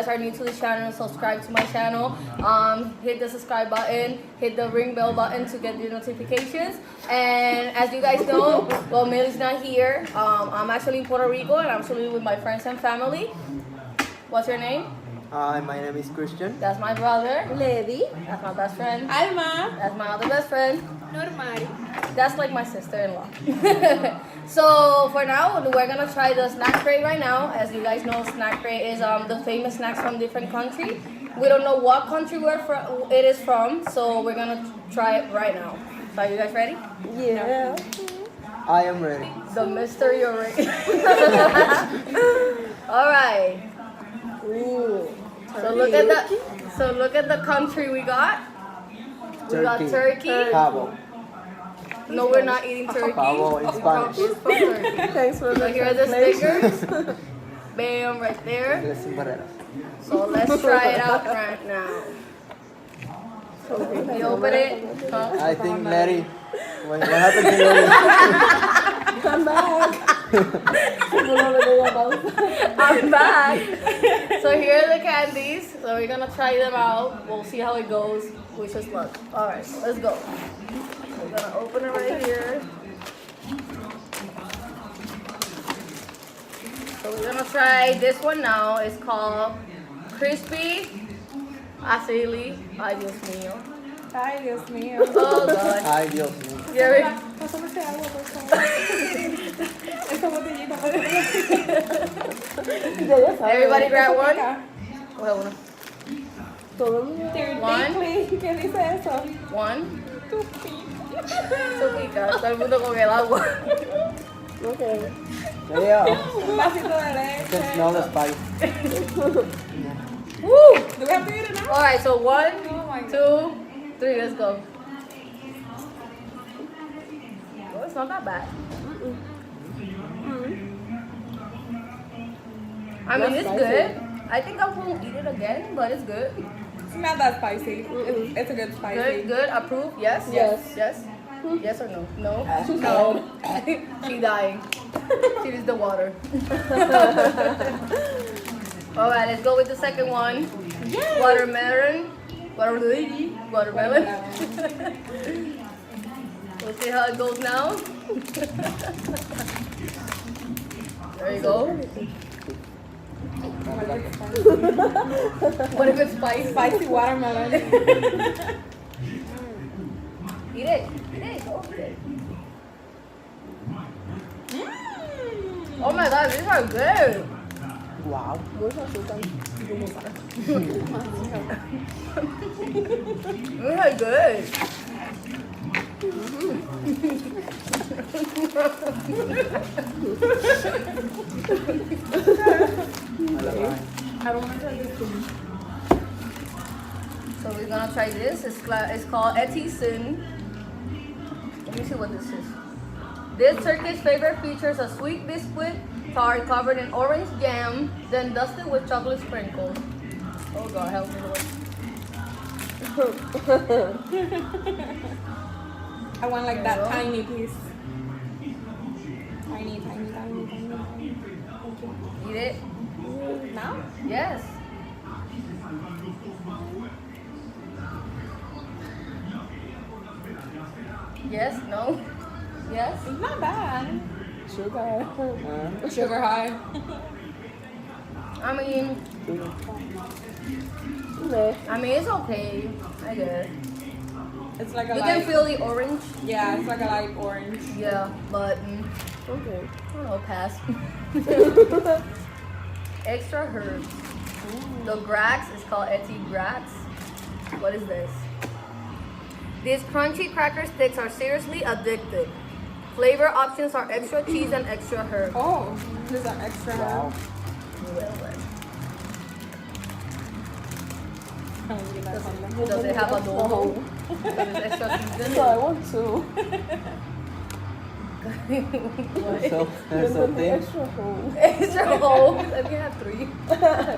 guys are new to the channel, subscribe to my channel. Hit the subscribe button, hit the ring bell button to get the notifications. And as you guys know, well, Millie's not here. I'm actually in Puerto Rico and I'm actually with my friends and family. What's your name? Hi, my name is Christian. That's my brother. Lady. That's my best friend. Alma. That's my other best friend. Normari. That's like my sister-in-law. So for now, we're gonna try the snack crate right now. As you guys know, snack crate is the famous snacks from different countries. We don't know what country it is from, so we're gonna try it right now. So are you guys ready? Yeah. I am ready. The mystery already. All right. Ooh. So look at the country we got. We got turkey. Pavo. No, we're not eating turkey. Pavo in Spanish. It's from Turkey. Thanks for So the here are the translation. stickers. Bam, right there. Sin barreras. So let's try it out right now. You open it. Huh? I think Larry. What happened to Larry? Come back. I'm back. So here are the candies. So we're gonna try them out. We'll see how it goes. Wish us luck. All right, let's go. We're gonna open it right here. So we're gonna try this one now. It's called Crispy Acili. Ay, Dios mío. Ay, Dios mío. Oh, God. Ay, Dios mío. Jerry. Pásame ese agua, por favor. Esta botellita, Everybody grab one. Coge uno. Todo el mundo. One. ¿Qué dice eso? One. Eso pica. Todo el mundo con el agua. Okay. Yeah. Un vasito de leche. Can smell the spice. Woo! Do we have to eat it now? All right, so one, Oh my God. 2, 3, let's go. Oh, it's not that bad. I mean, it's good. I think I won't eat it again, but it's good. It's not that spicy. It's a good spicy. Good, approve, yes? Yes. Yes? Yes or no? No? She's No. She's dying. She needs the water. Alright, let's go with the second one. Yay! Watermelon. Watermelon. We'll see how it goes now. There you go. What if it's spicy? Spicy watermelon. Eat it. Go. Oh my god, these are good. Wow. These are good. I don't want to try this too. So we're gonna try this. It's called Etisin. Let me see what this is. This Turkish favorite features a sweet biscuit tart covered in orange jam, then dusted with chocolate sprinkles. Oh God, help me, Lord. I want like There you that go. tiny piece. Tiny. Thank you. Eat it. Now? Yes. Yes. No. Yes. It's not bad. Sugar. Sugar high. I mean, it's okay. I guess. It's like a You light. can feel the orange. Yeah, it's like a light orange. Yeah, but Okay. I don't know, pass. Extra herbs. The Grax is called Eti Grax. What is this? These crunchy cracker sticks are seriously addictive. Flavor options are extra cheese and extra herb. Oh, there's an extra. Wow. Does it have a dough? Does it extra season? I want to. So, that's the thing. Extra hole. Extra whole. Let me have 3.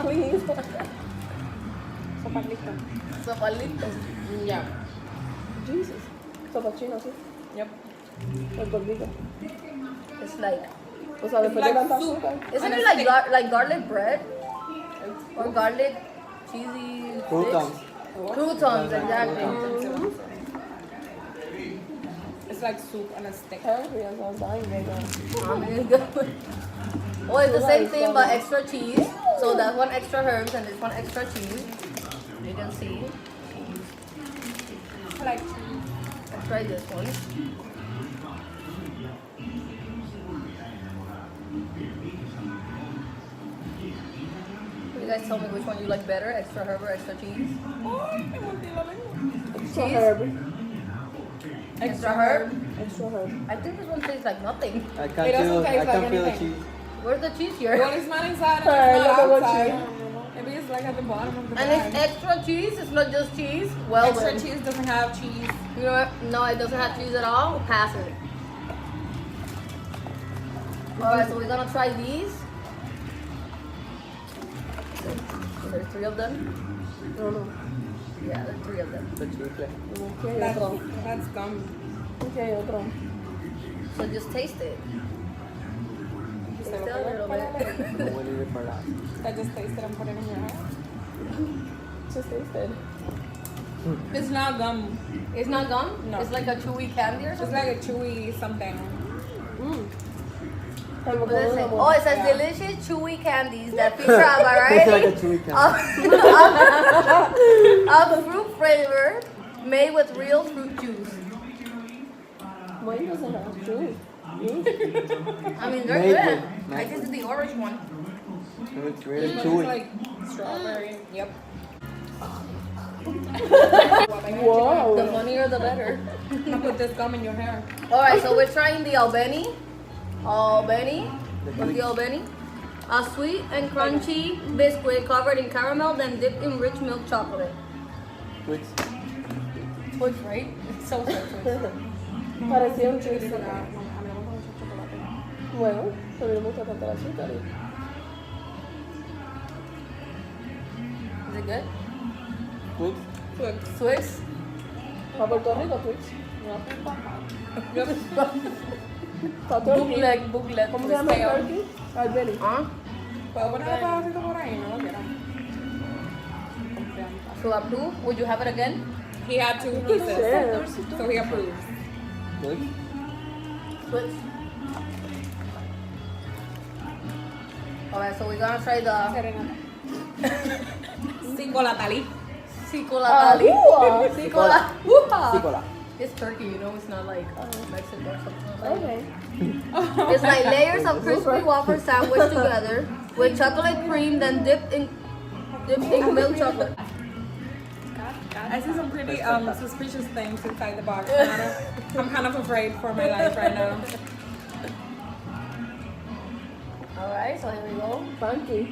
Please. Sopalito. Sopalito. Yeah. Jesus. Sopachino, sí. Yep. El gordito. It's like, O sea, después like de tanta soup. azúcar. Isn't And it a like stick. like garlic bread? or garlic, cheesy Croutons. sticks. Croutons, exactly. It's like soup on a stick. Hungry as I was dying right now. Oh, it's the same thing but extra cheese. So that's one extra herbs and this one extra cheese. You can see. I like cheese. Let's try this one. You guys tell me which one you like better, extra herb or extra cheese? Extra Cheese? herb. Extra herb? Extra herb. I think this one tastes like nothing. I can't It doesn't feel. taste I like can't feel the anything. cheese. Where's the cheese Well, here? it's not inside and Alright, it's look at not what outside. cheese. Maybe it's like at the bottom of the And bag. it's extra cheese, it's not just cheese. Well Extra then. cheese doesn't have cheese. You know what? No, it doesn't have cheese at all. Pass it. Alright, so we're gonna try these. So there's 3 of them. No, no. Yeah, there's 3 of them. The chicle. Okay, otro. That's gum. Okay, otro. So just taste it. Taste it a little No bit. one even for that. I just tasted and put it in your hand. Just tasted. It's not gum. It's not gum? No. It's like a chewy candy or It's something? like a chewy something. I'm What does it say? going Oh, it says Yeah. delicious chewy candies that feature a It's like a variety chewy candy. of fruit flavor made with real fruit juice. Mine doesn't have juice. I mean, they're Made good. with- I made tasted the orange one. It's really It's chewy. like strawberry. Yep. Whoa. The funnier the better. I put this gum in your hair. Alright, so we're trying the Albany. Albany. What's the Albany? A sweet and crunchy biscuit covered in caramel, then dipped in rich milk chocolate. Twix. Twix, right? It's so Twix. Parecía un It chiste. is not. A mí no me gusta mucho chocolate. Bueno, pero no me gusta tanto el azúcar. Is it good? Twix. Twix. Twix? ¿Para Puerto Rico, Twix? Yep. ¿Para Turkey? Booklet. ¿Cómo se llama el Stale. turkey? Albany. Huh? ¿Puedo poner un pedacito por ahí? No lo quiero. So approve? Would you have it again? He had 2 Share. pieces, so he approves. Twix. Twix. Alright, so we're gonna try the Sikolatali. Sikolatali. Ahua. Sikola. Sicola. It's turkey, you know, it's not like Mexican or something like that. Okay. It's like layers of crispy wafer sandwiched together with chocolate cream, then dipped in milk chocolate. I see some pretty suspicious things inside the box. I'm kind of afraid for my life right now. Alright, so here we go. Funky.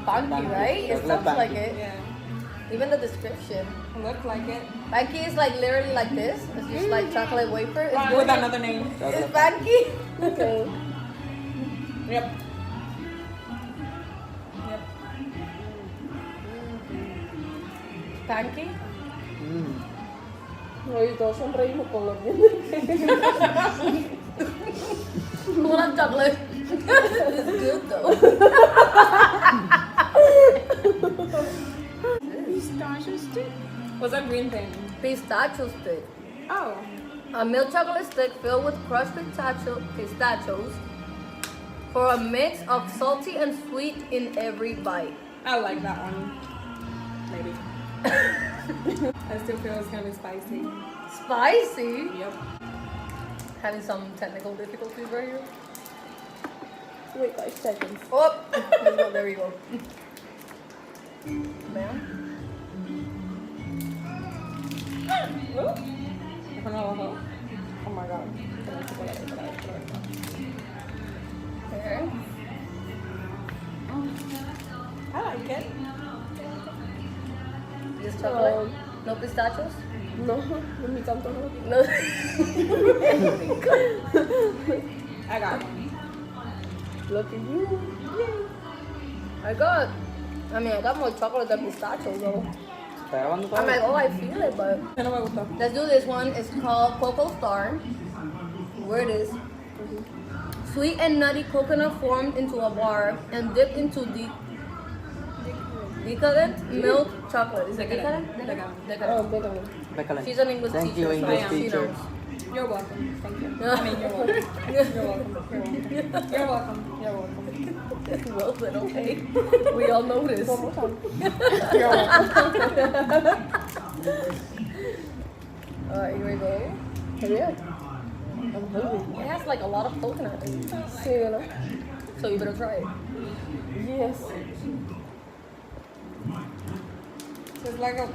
Funky, right? It sounds like it. Yeah, Even the description. look like it. Funky is like literally like this. It's just like chocolate wafer. It's With another name. It's funky. Okay. Yep. Yep. Panky? Oye, todos sonreímos con los dientes. Full of chocolate. It's good though. Pistachio stick. What's that green thing? Pistachio stick. Oh. A milk chocolate stick filled with crushed pistachios for a mix of salty and sweet in every bite. I like that one. Maybe. I still feel it's gonna be spicy. Spicy? Yep. Having some technical difficulties right here. Wait 5 seconds. Oh, let's go. There we go. Ma'am? Oh my god. There. I like it. Just chocolate? No pistachios? No, en mi canto no. No. I got one. Look at you. I got more chocolate than pistachio though. ¿Está grabando todo? I'm like, oh, I feel it, but No me gustó. let's do this one. It's called Cocoa Star. Where it is. Sweet and nutty coconut formed into a bar and dipped into Decadent milk chocolate. Is it Decadent. decadent? Decadent. Oh, big one. Excellent. She's an English Thank teacher. you, English so she teacher. knows. You're welcome. Thank you. I mean, you're welcome. You're welcome. You're welcome. You're welcome. Well then, okay. We all know this. One more time. You're welcome. Alright, here we go. Hurry up. I'm hungry. It has like a lot of coconut in it. Sí, ¿verdad? So you better try it. Yes. So it's like a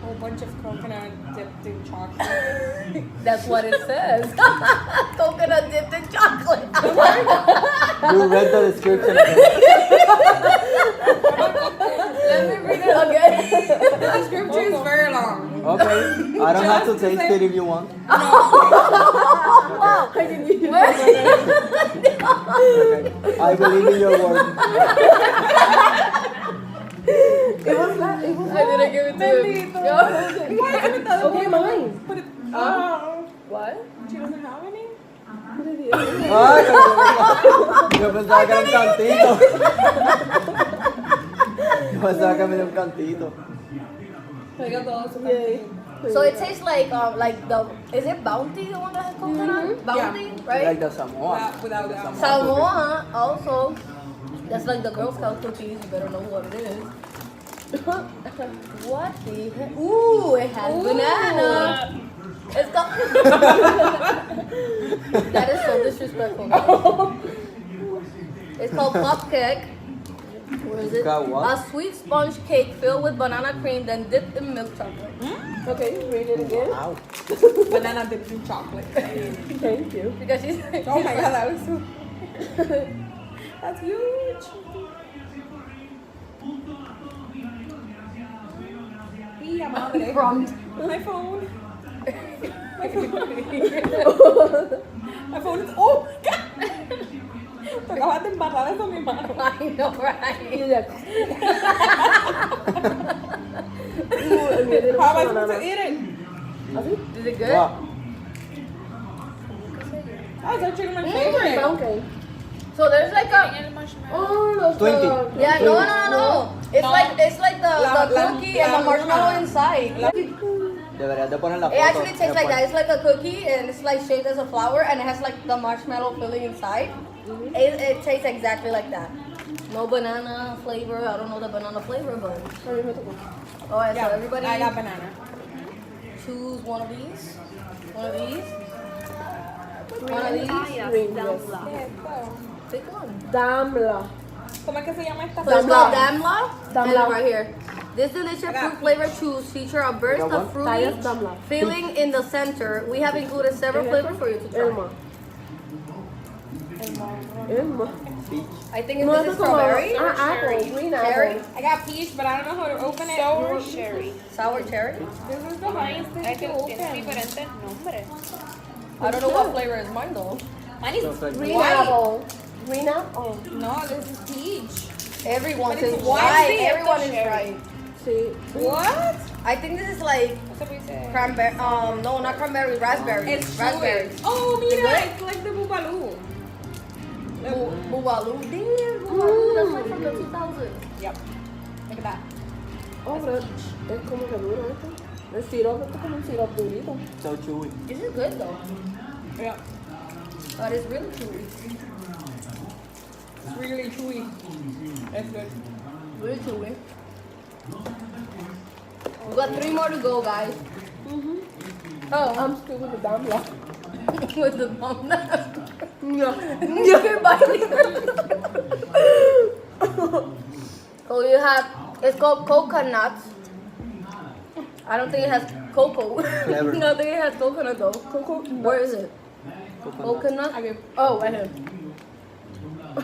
whole bunch of coconut dipped in chocolate. That's what it says. Coconut dipped in chocolate. You read the description again. Let me read it again. The description is very long. Okay. I don't have to taste it if you want. I didn't even Okay. I believe in your word. It was that. It was I didn't give it to him. Okay, mine. Put it. Oh. What? She doesn't have any? Ay, yo pensaba que era un cantito. Yo pensaba que me dio un cantito. I got all the Yay. So it tastes like the is it Bounty the one that has coconut? Bounty, right? Like the Samoa. Without the Samoa also. That's like the Girl Scout cookies. You better know what it is. What the heck? Ooh, it has banana. It's got. That is so disrespectful. It's called cupcake. Where is it? Got what? A sweet sponge cake filled with banana cream, then dipped in milk chocolate. Okay, read it again. Wow. banana dipped in chocolate. Thank you. Because she's. Oh my god, that was so. That's huge. Mia madre. Front. My phone. My phone. My phone is. Oh my god. Te acabas de embarrar eso en mi mano. I know, right? How am I supposed to eat it? Is it good? Wow. That's actually my favorite. Okay. So there's like a. Oh, los 20. Yeah, no. It's No. like the cookie and the marshmallow inside. Deberías de poner la It foto. actually tastes like that. It's like a cookie and it's like shaped as a flower and it has like the marshmallow filling inside. It tastes exactly like that. No banana flavor. I don't know the banana flavor, but alright. So everybody I got banana. choose one of these. One of these. One of these. Green, yes. Pick one. Damla. ¿Cómo es que se llama esta? So it's called Damla. Damla. And right here. This delicious fruit flavored chews feature a burst Got of one? fruity Tallas Damla. filling in the center. We have included several flavors for you to try. Elma. Elma. Peach. I think No, this eso is es como strawberry. apple, green Cherry. apple. I got peach, but I don't know how to open it. Sour cherry. Sour cherry. This is the hardest thing Es to que tiene open. diferentes nombres. I don't know what flavor is mine though. Mine is Perfect. Green white. apple. Green apple. No, this is peach. Everyone But says it's white. white. Everyone is Cherry. right. Sí. What? I think this is like That's what we say. cranberry. No, not cranberry. Raspberry. It's raspberry. chewy. Oh, mira, good? it's like the boobaloo. Boogaloo. Damn, Boogaloo. That's like from the 2000s. Yep. Look at that. Oh, pero es como que duro esto. El sirope, esto es como un sirope durito. So chewy. This is good though. Yeah. But it's really chewy. It's really chewy. It's good. Really chewy. We got 3 more to go, guys. Oh, I'm still with the damla. with the bum. No. You can buy it. So you have, it's called coconut. I don't think it has cocoa. Clever. I don't think it has coconut though. Where is it? Coconut? Oh, right here.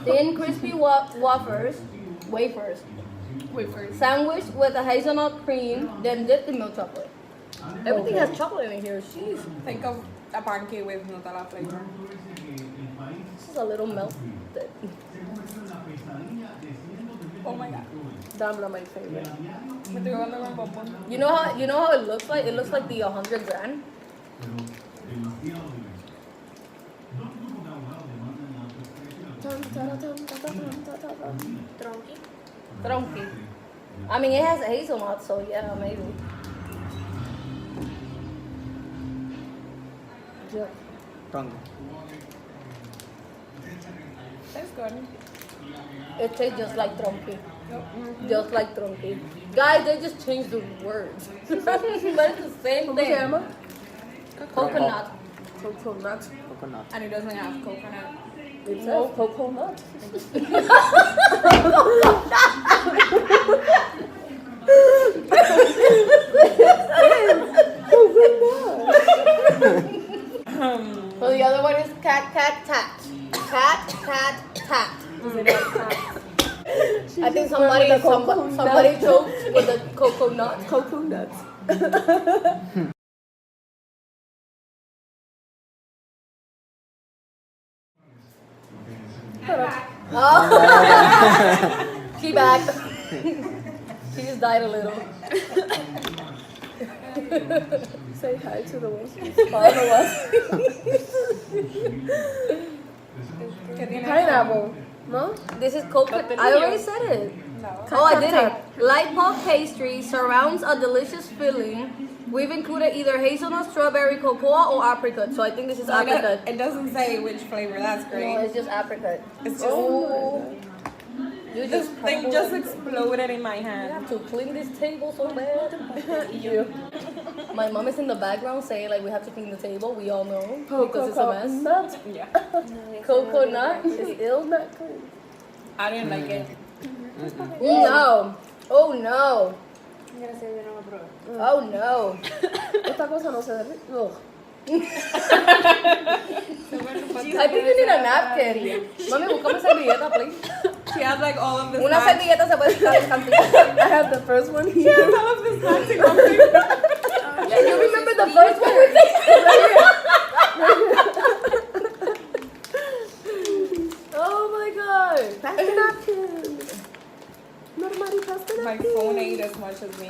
Thin, crispy wafers. Sandwiched with a hazelnut cream, then dipped in milk chocolate. Everything has chocolate in here. Jeez. Think of a pancake with Nutella flavor. This is a little melted. Oh my god. Damla, my favorite. Me estoy jugando con popcorn. You know how it looks like? It looks like the 100 grand. Tronqui. Tronqui. I mean, it has hazelnut, so yeah, maybe. Yeah. Tongue. That's good. It tastes just like tronqui. Just like tronqui. Guys, they just changed the words. But it's the same ¿Cómo se thing. llama? Coconut. Coconut. Coconut. And it doesn't have coconut. It says coconut. So the other one is cat, tat. Cat, tat, tat. I think somebody choked with the coconut. Coconut. Oh. She back. She just died a little. Say hi to the ones who follow us. Pineapple. No? This is coconut. I already said it. No. Oh, I didn't. Light puff pastry surrounds a delicious filling. We've included either hazelnut, strawberry, cocoa, or apricot. So I think this is apricot. It doesn't say which flavor. That's No, great. it's just apricot. It's just You this just thing just exploded in my I hand. have to clean this table so bad. My mom is in the background saying like we have to clean the table. We all know because it's a mess. Coconut. Yeah. Coconut is ill. Not clean. I didn't like it. No. Oh no. Gracias, yo no lo probé. Oh no. Esta cosa no se derrite. Ugh. I think you need a napkin. Mami, buscame servilleta, please. She has like all of the Una snacks. servilleta se puede quitar el cantito. I have the first one She has here. all of the snacks in one thing. Yeah, you remember the first one we did? Oh my god. Pass the napkin. Normally, pass the My napkin. phone ate as much as me.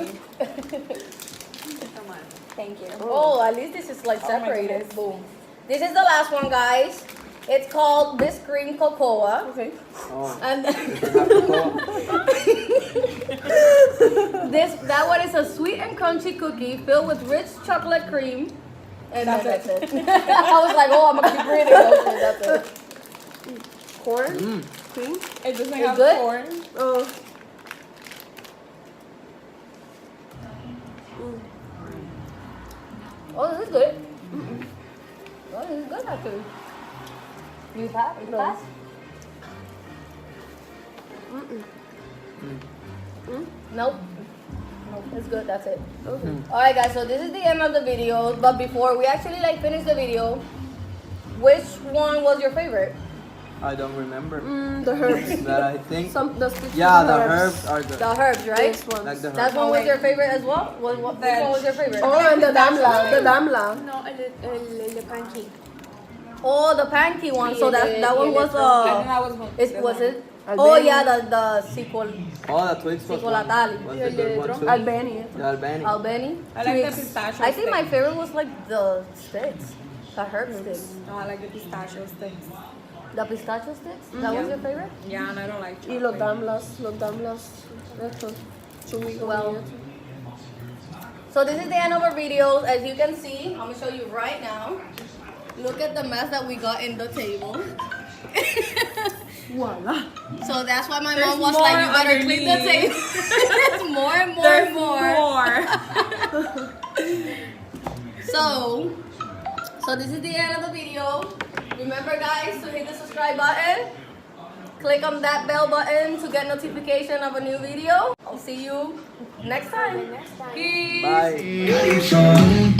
Come on. Thank you. Oh, at least this is like Oh my separated. goodness. Boom. This is the last one, guys. It's called Bisque Cream Cocoa. Okay. Oh. And Does it have cocoa? that one is a sweet and crunchy cookie filled with rich chocolate cream. And That's that's it. I was like, oh, I'm gonna keep reading. Okay, that's it. Corn. Cream. It doesn't It's have good? corn. Oh. Oh, this is good. Oh, this is good actually. You pass? You No. pass? Nope. It's good, that's it. Okay. Alright guys, so this is the end of the video. But before we actually like finish the video, which one was your favorite? I don't remember. The herbs. But I think. The sticks Yeah, with the herbs are The herbs, right? This one. like the That herbs. one was wait. your favorite as well? Which one was your favorite? Oh, and the damla. The damla. No, el pancake. Oh, the pancake one. So that one was I think that was one. was it? Albania. Oh yeah, the sequel. Oh, the Twix was Chocolatali. was the good one too. Albania. The Albany. Albany. I like the pistachio I think my sticks. favorite was like the sticks. The herb sticks. No, I like the pistachio sticks. The pistachio sticks? That was your favorite? Yeah, and I don't like Y los chocolate. damlas. Estos. Chumi Well. So this is the end of our video. As you can see, I'm gonna show you right now. Look at the mess that we got in the table. Voila. So that's why my There's mom was more like, you better clean the underneath. table. There's more and more There's and more. So this is the end of the video. Remember guys to hit the subscribe button. Click on that bell button to get notification of a new video. I'll see you next time. Next time. Peace. Bye. Creation.